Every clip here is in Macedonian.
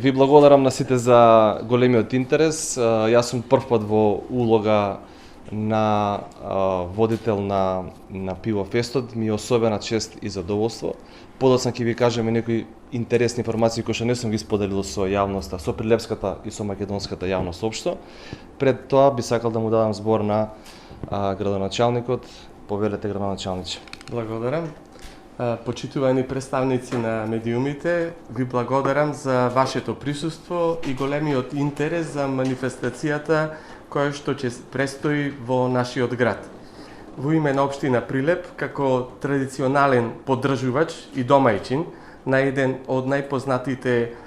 Ви благодарам на сите за големиот интерес. Јас сум првпат во улога на водител на Пивофестот. Ми е особена чест и задоволство. Подоцна ќе ви кажеме некои интересни информации кои што не сум ги споделил со јавноста, со прилепската и со македонската јавност општо. Пред тоа би сакал да му дадам збор на градоначалникот. Повелете, градоначалниче. Благодарам. Почитувани представници на медиумите, ви благодарам за вашето присуство и големиот интерес за манифестацијата која што ќе престои во нашиот град. Во име на општина Прилеп, како традиционален поддржувач и домајчин на еден од најпознатите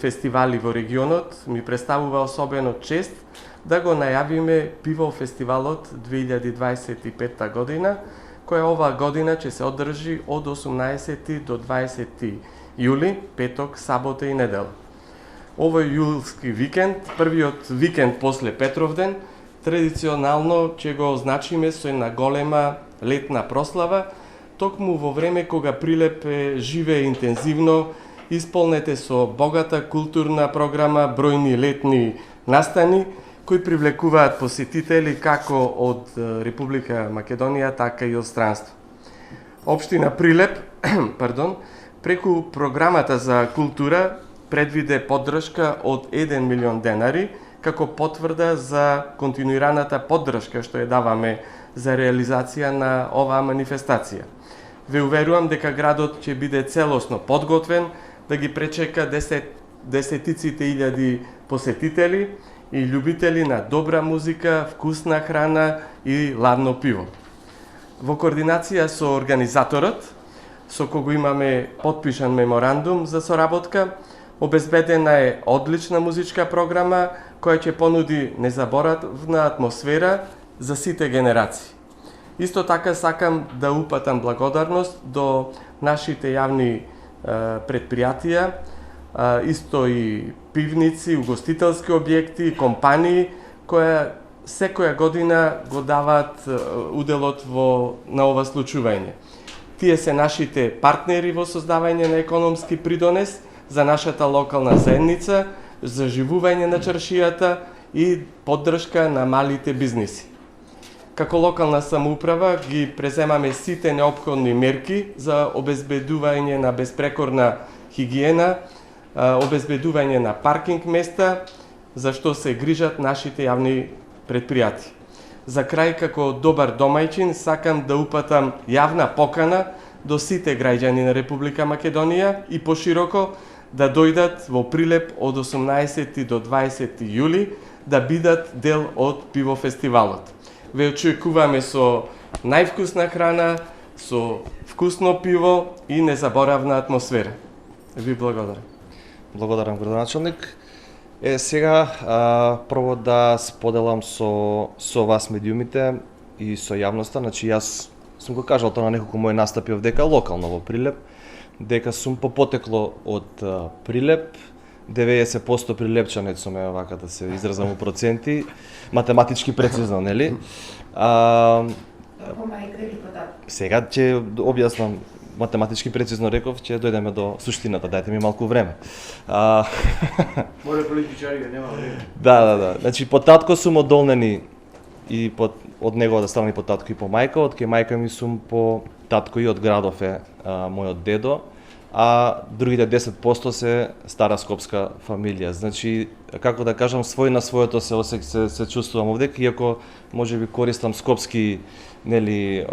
фестивали во регионот, ми представува особено чест да го најавиме Пивофестивалот 2025 година, која оваа година ќе се одржи од 18 до 20 јули, петок, сабота и недела. Овој јулски викенд, првиот викенд после Петровден, традиционално ќе го означиме со една голема летна прослава, токму во време кога Прилеп живее интензивно, исполнете со богата културна програма, бројни летни настани, кои привлекуваат посетители како од Република Македонија, така и од странство. Општина Прилеп, преку програмата за култура предвиде поддршка од 1 милион денари, како потврда за континуираната поддршка што ја даваме за реализација на оваа манифестација. Ве уверувам дека градот ќе биде целосно подготвен да ги пречека десетиците илјади посетители и љубители на добра музика, вкусна храна и ладно пиво. Во координација со организаторот, со кого имаме потпишан меморандум за соработка, обезбедена е одлична музичка програма која ќе понуди незаборавна атмосфера за сите генерации. Исто така сакам да упатам благодарност до нашите јавни предпријатија, исто и пивници, угостителски објекти, компании која секоја година го даваат уделот на ова случување. Тие се нашите партнери во создавање на економски придонес за нашата локална заедница, за живување на чаршијата и поддршка на малите бизниси. Како локална самоуправа ги преземаме сите неопходни мерки за обезбедување на безпрекорна хигиена, обезбедување на паркинг места, за што се грижат нашите јавни предпријатија. За крај, како добар домајчин, сакам да упатам јавна покана до сите граѓани на Република Македонија и пошироко да дојдат во Прилеп од 18 до 20 јули да бидат дел од Пивофестивалот. Ве очекуваме со највкусна храна, со вкусно пиво и незаборавна атмосфера. Ви благодарам. Благодарам, градоначалник. Сега прво да споделам со вас медиумите и со јавноста. Значи, јас сум го кажал тоа на неколку мои настапи овдека локално во Прилеп, дека сум по потекло од Прилеп, 90% прилепчанец сум, вака да се изразам у проценти, математички прецизно, нели? Сега ќе објаснам. Математички прецизно реков, ќе дојдеме до суштината, дајте ми малку време. Море политичари, нема време. Да. Значи, по татко сум од Долнени и од негова да страна и по татко и по мајка, од ке мајка ми сум по татко и од Градов е мојот дедо, а другите 10% се стара скопска фамилија. Значи, како да кажам, свој на своето се чувствувам овдека, иако можеби користам скопски, нели,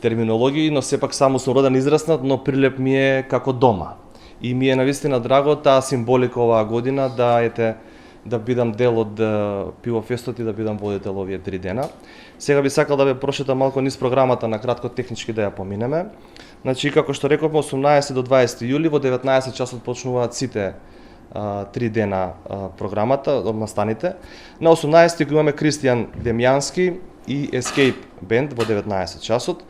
терминологии, но сепак само сум роден израснат, но Прилеп ми е како дома. И ми е навистина драго таа символика оваа година да бидам дел од Пивофестот и да бидам водител овие 3 дена. Сега би сакал да ве прошетам малку низ програмата, на кратко технички да ја поминеме. Значи, како што рековме, 18 до 20 јули во 19 часот почнуваат сите 3 дена програмата од настаните. На 18 го имаме Кристијан Демјански и Escape Band во 19 часот.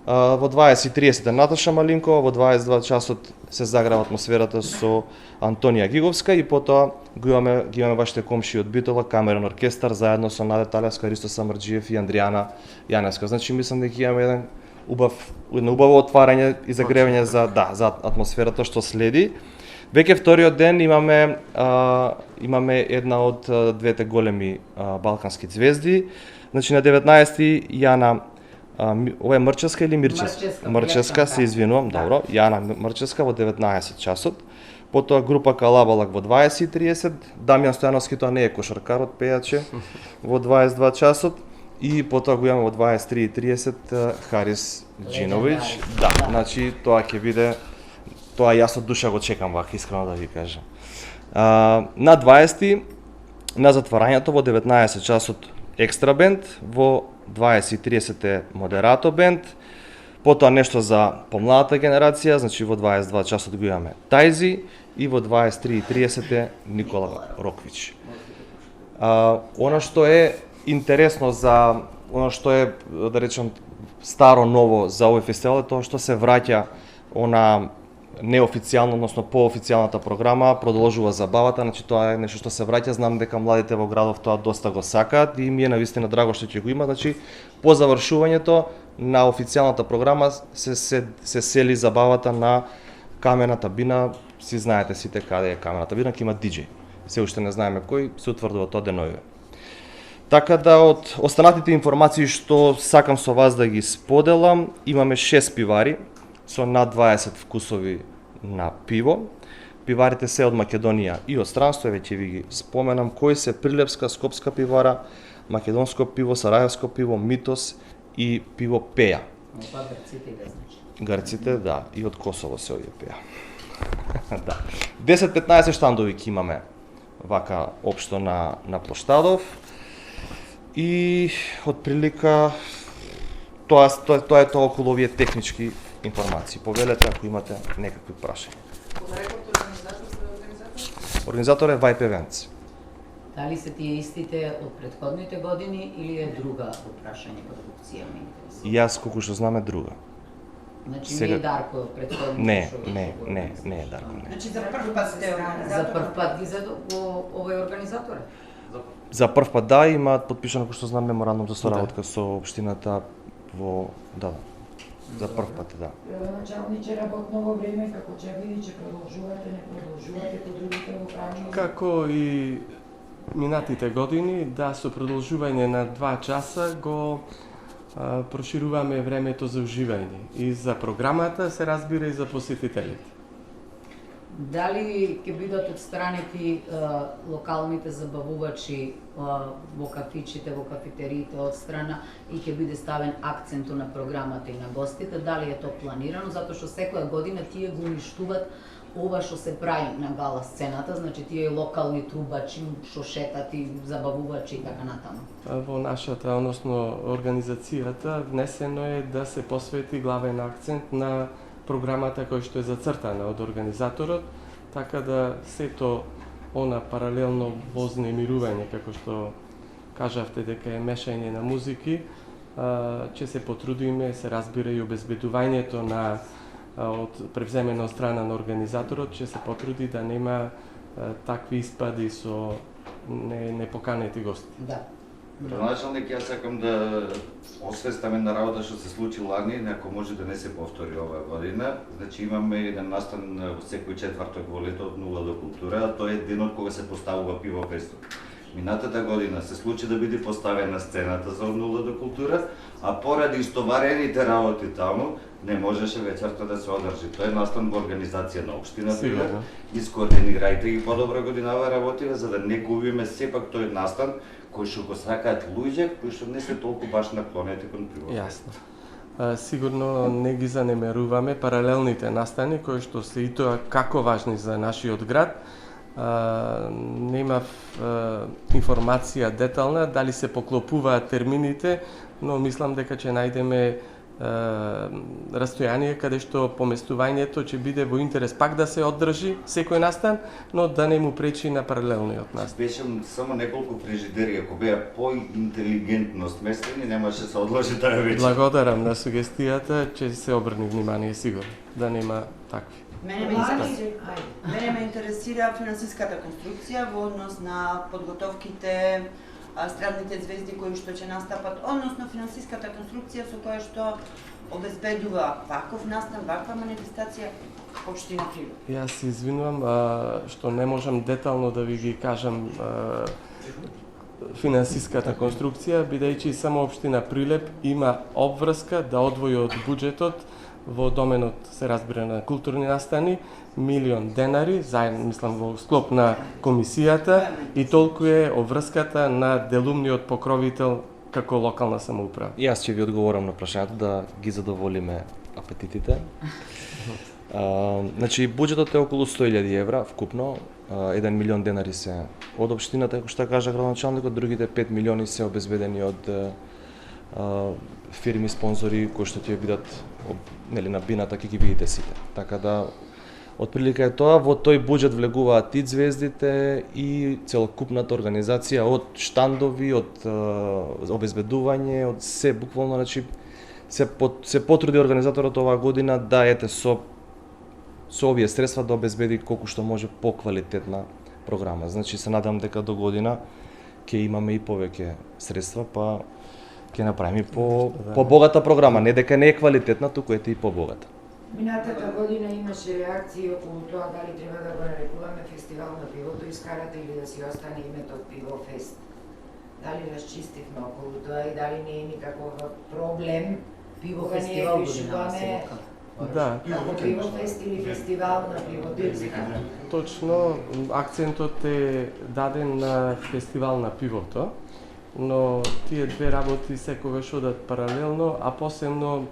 Во 20:30 Наташа Малинкова, во 22 часот се заграва атмосферата со Антонија Гиговска и потоа ги имаме вашите комши од Битола, камерен оркестар, заедно со Наде Талевска, Ристо Самарџиев и Андријана Јаневска. Значи, мислам дека имаме едно убаво отварање и загревање за атмосферата што следи. Веќе вториот ден имаме една од двете големи балкански звезди. Значи на 19 Јана ова е Мрческа или Мирческа? Мрческа, се извинувам, добро. Јана Мрческа во 19 часот. Потоа група Калабалак во 20:30, Дамјан Стојановски, тоа не е кошаркар, пејаче, во 22 часот. И потоа го имаме во 23:30 Харис Џиновиќ. Да, значи тоа ќе биде, тоа јас од душа го чекам, вака искрено да ви кажам. На 20 на затварањето во 19 часот екстра бенд, во 20:30 е модерато бенд, потоа нешто за помладата генерација, значи во 22 часот го имаме Тајзи и во 23:30 е Никола Роквич. Она што е интересно за, она што е, да речем, старо ново за овој фестивал е тоа што се враќа она неофицијално, односно поофицијалната програма, продолжува забавата, значи тоа е нешто што се враќа, знам дека младите во градов тоа доста го сакаат и ми е навистина драго што ќе го има, значи по завршувањето на официјалната програма се сели забавата на камената бина, си знаете сите каде е камената бина, ќе има диџеј. Се уште не знаеме кој, се утврдува тоа деновиве. Така да од останатите информации што сакам со вас да ги споделам, имаме 6 пивари со над 20 вкусови на пиво. Пиварите се од Македонија и од странство, веќе ви ги споменам кои се: Прилепска, Скопска пивара, македонско пиво, Сарајевско пиво, Митос и пиво Пеја. Грците, да, и од Косово се овие Пеја. Да. 10-15 штандови ќе имаме вака општо на плоштадов. И од прилика тоа е тоа околу овие технички информации. Повелете ако имате некакви прашања. Организатор е Vibe Events. Дали се тие истите од претходните години или е друга прашање продукција, ме интересува? Јас колку што знам е друга. Значи не е Дарко претходните? Не е Дарко. Значи за прв пат сте организатор? За прв пат ги овој организатор? За прв пат да, имаат подпишано, кој што знам, меморандум за соработка со општината во за прв пат, да. Началниче, работно време, како ќе види, че продолжувате, не продолжувате по другите локални? Како и минатите години, да, со продолжување на 2 часа го прошируваме времето за уживање и за програмата, се разбира и за посетителите. Дали ќе бидат отстранети локалните забавувачи во кафичите, во кафетериите од страна и ќе биде ставен акцент на програмата и на гостите? Дали е тоа планирано? Затоа што секоја година тие го уништуваат ова што се прави на гала сцената, значи тие локални трубачи што шетат и забавувачи и така натаму. Во нашата, односно организацијата, внесено е да се посвети главен акцент на програмата која што е зацртана од организаторот, така да сето она паралелно вознемирување, како што кажавте дека е мешање на музики, ќе се потрудиме, се разбира и обезбедувањето на од превземено од страна на организаторот, ќе се потруди да нема такви испади со непоканети гости. Да. Градоначалник, јас сакам да освестам една работа што се случи лани, ако може да не се повтори оваа година. Значи имаме еден настан во секој четврток во лето од 0 до култура, а тоа е денот кога се поставува пиво фестот. Минатата година се случи да биде поставена сцената за од 0 до култура, а поради истоварените работи таму не можеше вечерта да се одржи. Тоа е настан во организација на општината. Искоординирајте ги подобро годинава работиве за да не губиме сепак тој настан кои што го сакаат луѓе кои што не се толку баш наклонети кон пиво. Јасно. Сигурно не ги занемеруваме паралелните настани кои што се и тоа како важни за нашиот град. Немав информација детална дали се поклопуваат термините, но мислам дека ќе најдеме растојание каде што поместувањето ќе биде во интерес пак да се оддржи секој настан, но да не му пречи на паралелниот настан. Беше само неколку фрижидери, ако беа поинтелигентно сместени, немаше се одложи таа вечер. Благодарам на сугестијата, ќе се обрни внимание сигурно да нема такви. Мене ме интересира финансиската конструкција во однос на подготовките страдните звезди кои што ќе настапат, односно финансиската конструкција со која што обезбедува ваков настан, ваква манифестација општина Прилеп. Јас се извинувам што не можам детално да ви ги кажам финансиската конструкција, бидејќи само општина Прилеп има обврска да одвои од буџетот во доменот, се разбира, на културни настани, 1.000.000 денари, заедно, мислам, во склоп на комисијата, и толку е обврската на делумниот покровител како локална самоуправа. Јас ќе ви одговорам на прашањето да ги задоволиме апетитите. Значи, буџетот е околу 100.000 евра вкупно, 1 милион денари се од општината, како што кажа градоначалникот, другите 5 милиони се обезбедени од фирми спонзори кои што ќе бидат нели на бината, ќе ги видите сите. Така да отприлика е тоа, во тој буџет влегуваат и звездите и целокупната организација од штандови, од обезбедување, од се буквално, значи се потруди организаторот оваа година да со овие средства да обезбеди колку што може поквалитетна програма. Значи се надам дека до година ќе имаме и повеќе средства, па ќе направиме по богата програма, не дека не е квалитетна, туку ете и побогата. Минатата година имаше реакции околу тоа дали треба да го нарекуваме фестивал на пивото и скарата или да си остане името Пиво Фест. Дали расчистивме околу тоа и дали не е никаков проблем Пиво фестивал година се вика. Да, како Пиво Фест или фестивал на пивото. точно акцентот е даден на фестивал на пивото, но тие две работи секогаш одат паралелно, а посебно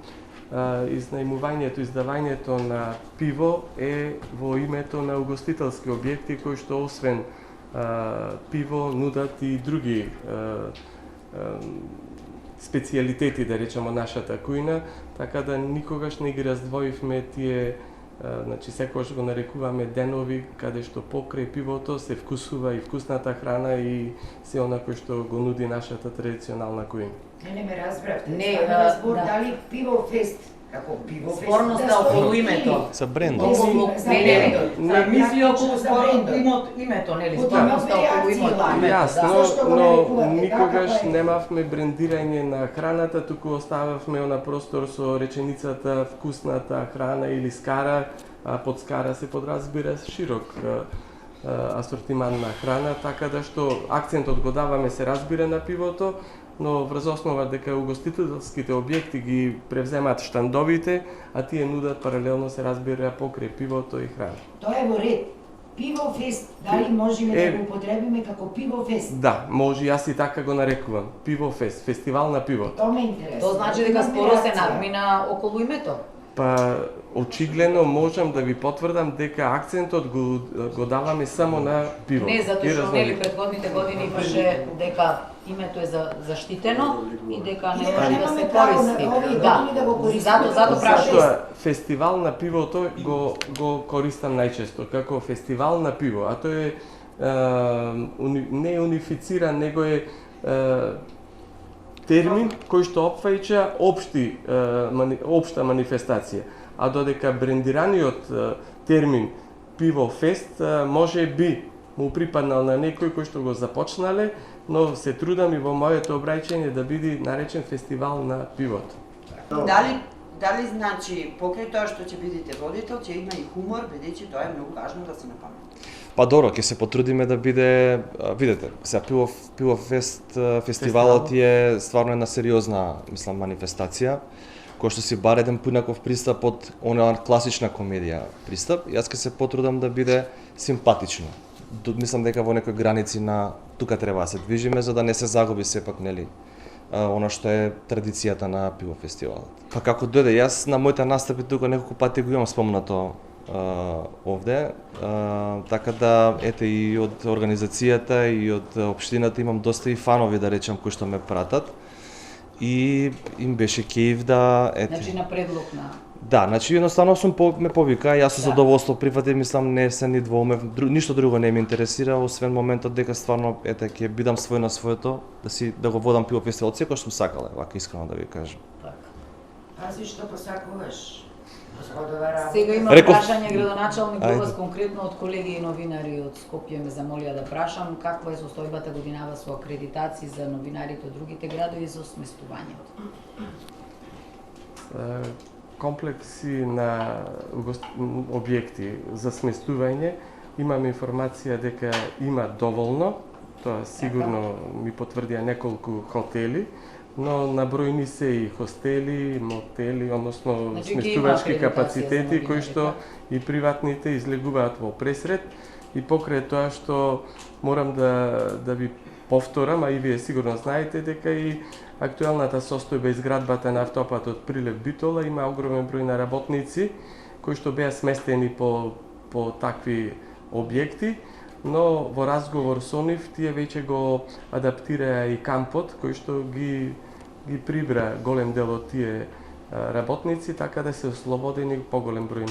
изнајмувањето, издавањето на пиво е во името на угостителски објекти кои што освен пиво нудат и други специјалитети, да речеме, нашата кујна, така да никогаш не ги раздвоивме тие, значи секогаш го нарекуваме денови каде што покрај пивото се вкусува и вкусната храна и се она кој што го нуди нашата традиционална кујна. Не ме разбравте. Не, Става збор да. дали Пиво Фест како Пиво Фест. Спорноста да околу стои името. или- За брендот. Околу За не, брендот. мисли околу За брендот. името, нели? Од Спорноста имаме околу реакции, името. ла. Јасно, Зашто го но нарекувате никогаш така, па е? немавме брендирање на храната, туку остававме на простор со реченицата вкусната храна или скара, а под скара се подразбира широк асортиман на храна, така да што акцентот го даваме, се разбира, на пивото, но врз основа дека угостителските објекти ги превземаат штандовите, а тие нудат паралелно, се разбира, покрај пивото и храна. Тоа е во ред. Пиво Фест, дали можеме да го употребиме како Пиво Фест? Да, може, јас и така го нарекувам. Пиво Фест, фестивал на пивото. Тоа ме интересува. Тоа значи дека Имаме споро се реакција. надмина околу името. Па, очигледно можам да ви потврдам дека акцентот го даваме само на пиво. Не, затоа И што разнолик. нели предходните години имаше дека името е заштитено и дека не И дека може да немаме се право на користи. овие Да, години да го користиме. зато прашувам. Затоа фестивал на пивото го користам најчесто како фестивал на пиво, а тој е не е унифициран, него е термин кој што опфаќа општа манифестација, а додека брендираниот термин Пиво Фест може би му припаднал на некој кој што го започнале, но се трудам и во моето обраќање да биде наречен фестивал на пивото. Дали значи покрај тоа што ќе бидете водител, ќе има и хумор, бидејќи тоа е многу важно да се напомне. Па добро, ќе се потрудиме да биде, видете, сега Пиво Фест фестивалот е стварно една сериозна, мислам, манифестација, кој што си бар еден поинаков пристап од она класична комедија пристап. Јас ќе се потрудам да биде симпатично. Мислам дека во некои граници на тука треба да се движиме за да не се загуби сепак, нели, она што е традицијата на Пиво фестивалот. Па како дојде, јас на моите настапи тука неколку пати го имам спомнато овде, така да ете и од организацијата и од општината имам доста и фанови, да речам, кои што ме пратат и им беше кејф да ете. Значи на предлог на Да, значи едноставно ме повика, јас со задоволство прифатив, мислам не се ни двоумев, ништо друго не ме интересира, освен моментот дека стварно ете ќе бидам свој на своето, да го водам Пиво фестивал, секој што сум сакала, вака искрено да ви кажам. Пази што посакуваш. расходова Сега работа. има Реков- прашање градоначалник до Ајде. вас конкретно од колеги и новинари од Скопје ме замолија да прашам каква е состојбата годинава со акредитации за новинарите од другите градови за сместувањето. Комплекси на објекти за сместување, имам информација дека има доволно, тоа сигурно ми потврдија неколку хотели, но набројни се и хостели, мотели, односно Значи, ги има сместувачки акредитација за капацитети новинари, кои што и приватните излегуваат во пресред, и покрај тоа што морам да ви повторам, а и вие сигурно знаете дека и актуелната состојба изградбата на автопатот Прилеп Битола има огромен број на работници кои што беа сместени по такви објекти, но во разговор со нив тие веќе го адаптираа и кампот кој што ги прибра голем дел од тие работници, така да се ослободени поголем број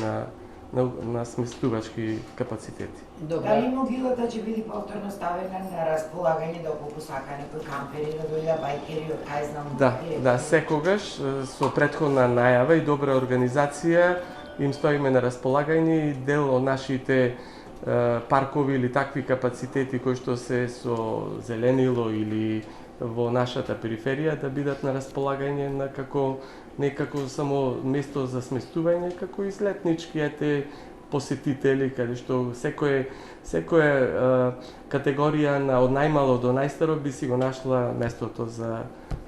на сместувачки капацитети. Добро. Дали могилата ќе биде повторно ставена на располагање доколку сака некој кампери да дојда бајкери од кај знам? Да, секогаш со претходна најава и добра организација им стоиме на располагање и дел од нашите паркови или такви капацитети кои што се со зеленило или во нашата периферија да бидат на располагање на не како само место за сместување, како излетнички посетители, каде што секоја категорија од најмало до најстаро би си го нашла местото за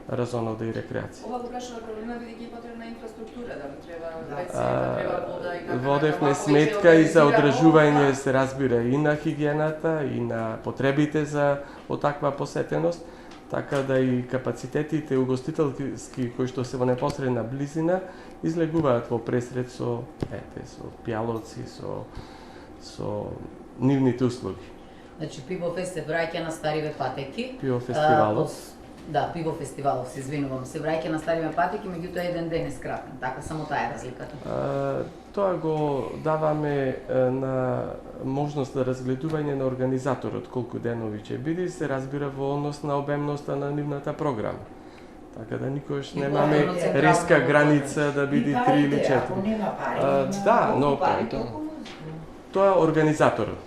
разонода и рекреација. Ова го прашува проблема бидејќи е потребна инфраструктура, дали треба WC, треба вода и така. Водевме сметка и за одржување, се разбира, и на хигиената, и на потребите за таква посетеност, така да и капацитетите угостителски кои што се во непосредна близина излегуваат во пресред со пијалоци, со нивните услуги. Значи Пивофест се враќа на стариве патеки. Пивофестивалот. Да, Пивофестивалот, се извинувам, се враќа на стариве патеки, меѓутоа еден ден е скратен. Така само таа е разликата. Тоа го даваме на можност за разгледување на организаторот колку денови ќе биде, се разбира во однос на обемноста на нивната програма. Така да никош немаме резка граница да биде 3 или 4. Ако нема пари, Да, но тоа е организаторот.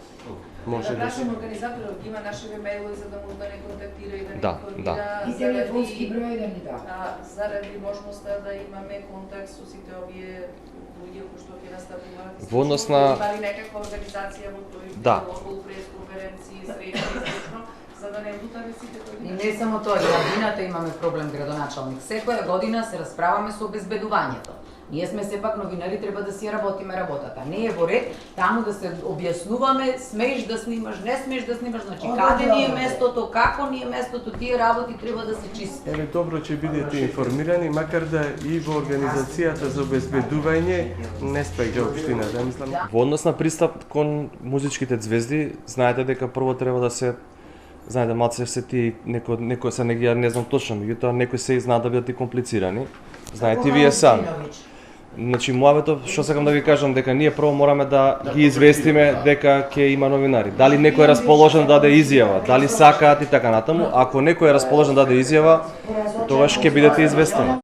Да прашам организаторот, има нашиве мејлови за да му да не контактира и да не информира. И телефонски број да ни да. Заради можноста да имаме контакт со сите овие луѓе кои што ќе настапуваат. Во однос на Дали некаква организација во кој Да. околу пресконференции, средби и слично, за да не лутаме сите кои. И не само тоа, градината имаме проблем градоначалник. Секоја година се расправаме со обезбедувањето. Ние сме сепак новинари, треба да си работиме работата. Не е во ред таму да се објаснуваме, смееш да снимаш, не смееш да снимаш, значи каде ни е местото, како ни е местото, тие работи треба да се чисти. Добро ќе бидете информирани, макар да и во организацијата за обезбедување не спаѓа општината, мислам. Во однос на пристап кон музичките звезди, знаете дека прво треба да се знаете малце се ти некој се не знам точно, меѓутоа некои се знаат да бидат и комплицирани. Знаете вие сами. Значи мојавето што сакам да ви кажам дека ние прво мораме да ги известиме дека ќе има новинари. Дали некој е расположен да даде изјава, дали сакаат и така натаму. Ако некој е расположен да даде изјава, тогаш ќе бидете известени.